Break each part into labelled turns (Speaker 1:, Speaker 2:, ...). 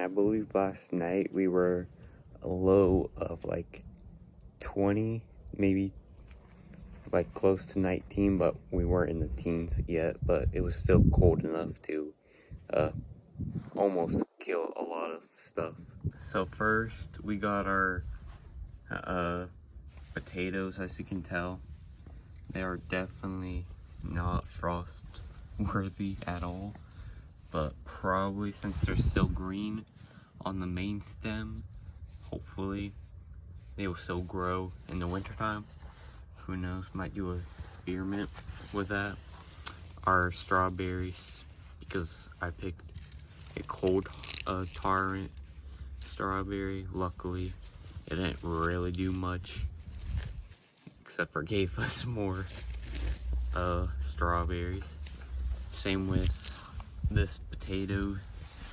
Speaker 1: I believe last night we were a low of like 20, maybe like close to 19, but we weren't in the teens yet, but it was still cold enough to almost kill a lot of stuff. So first we got our potatoes. As you can tell, they are definitely not frost worthy at all, but probably since they're still green on the main stem, hopefully they will still grow in the wintertime. Who knows, might do an experiment with that. Our strawberries, because I picked a cold tolerant strawberry, luckily it didn't really do much except for gave us more strawberries. Same with this potato.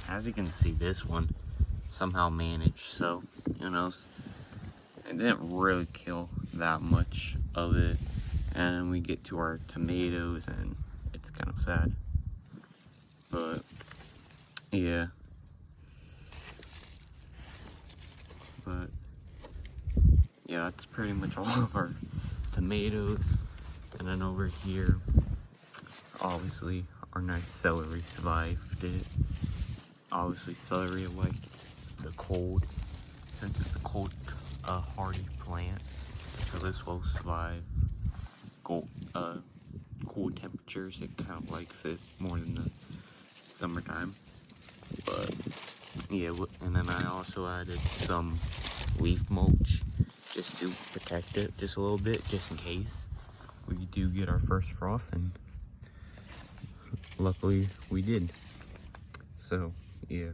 Speaker 1: As you can see, this one somehow managed, so who knows. It didn't really kill that much of it. And we get to our tomatoes and it's kind of sad, but yeah. But yeah, that's pretty much all of our tomatoes. And then over here, obviously our nice celery survived it. Obviously celery liked the cold, since it's a cold hardy plant, so this will survive cold temperatures. It kind of likes it more than the summertime. But yeah, and then I also added some leaf mulch just to protect it just a little bit, just in case we do get our first frost, and luckily we did. So yeah.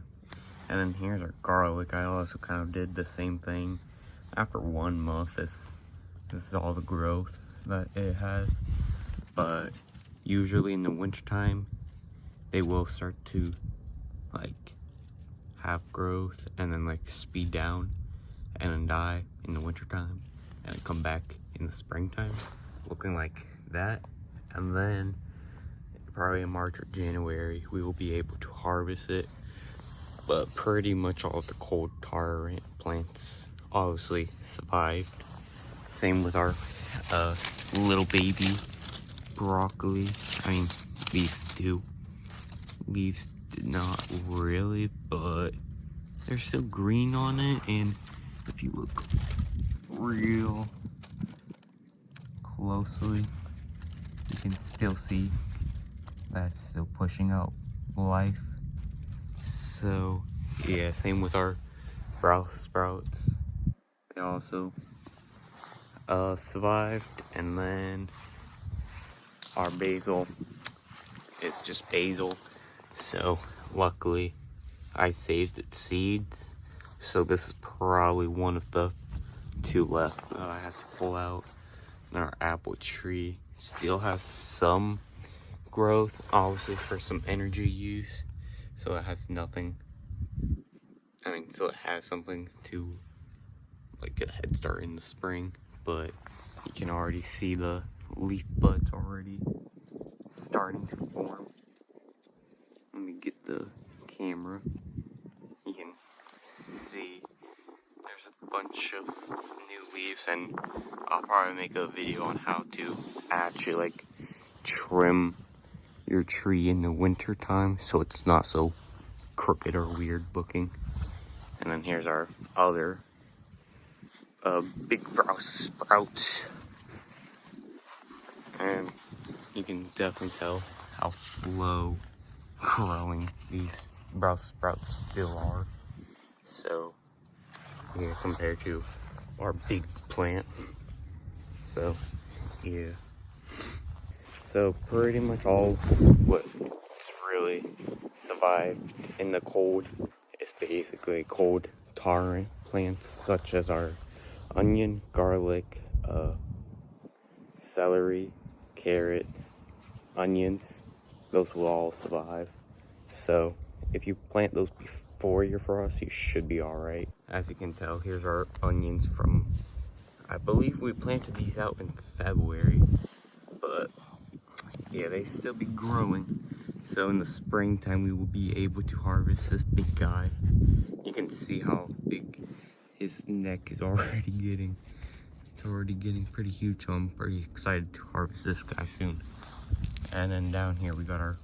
Speaker 1: And then here's our garlic. I also kind of did the same thing. After 1 month, this is all the growth that it has. But usually in the wintertime, they will start to like have growth and then like speed down and then die in the wintertime and then come back in the springtime, looking like that. And then probably in March or January, we will be able to harvest it. But pretty much all of the cold tolerant plants obviously survived. Same with our little baby broccoli. I mean, leaves do. Leaves did not really, but they're still green on it. And if you look real closely, you can still see that it's still pushing out life. So yeah, same with our Brussels sprouts. They also survived. And then our basil is just basil, so luckily I saved its seeds. So this is probably one of the 2 left that I have to pull out. And our apple tree still has some growth, obviously for some energy use, so it has nothing. I mean, so it has something to like get a head start in the spring, but you can already see the leaf buds already starting to form. Let me get the camera. You can see there's a bunch of new leaves, and I'll probably make a video on how to actually like trim your tree in the winter time so it's not so crooked or weird looking. And then here's our other big Brussels sprouts, and you can definitely tell how slow growing these Brussels sprouts still are. So yeah, compared to our big plant. So yeah. So pretty much all what's really survived in the cold is basically cold tolerant plants, such as our onion, garlic, celery, carrots, onions. Those will all survive. So if you plant those before your frost, you should be all right. As you can tell, here's our onions from, I believe we planted these out in February, but yeah, they still be growing. So in the springtime, we will be able to harvest this big guy. You can see how big his neck is already getting. It's already getting pretty huge, so I'm pretty excited to harvest this guy soon. And then down here we got our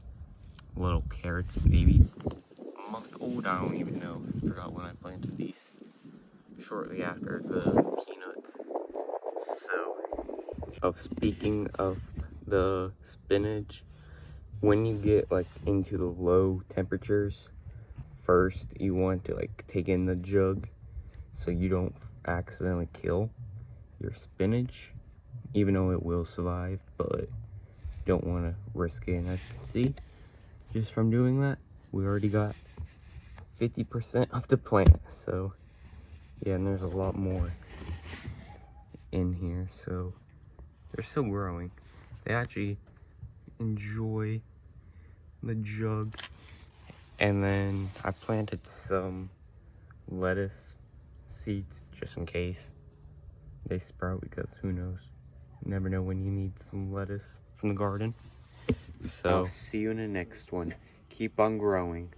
Speaker 1: little carrots, maybe a month old, I don't even know. I forgot when I planted these. Shortly after the peanuts. So, speaking of the spinach, when you get like into the low temperatures, first you want to like take in the jug so you don't accidentally kill your spinach, even though it will survive, but don't want to risk it. And as you can see, just from doing that, we already got 50% of the plant. So yeah, and there's a lot more in here, so they're still growing. They actually enjoy the jug. And then I planted some lettuce seeds just in case they sprout, because who knows, you never know when you need some lettuce from the garden. So I'll see you in the next one. Keep on growing.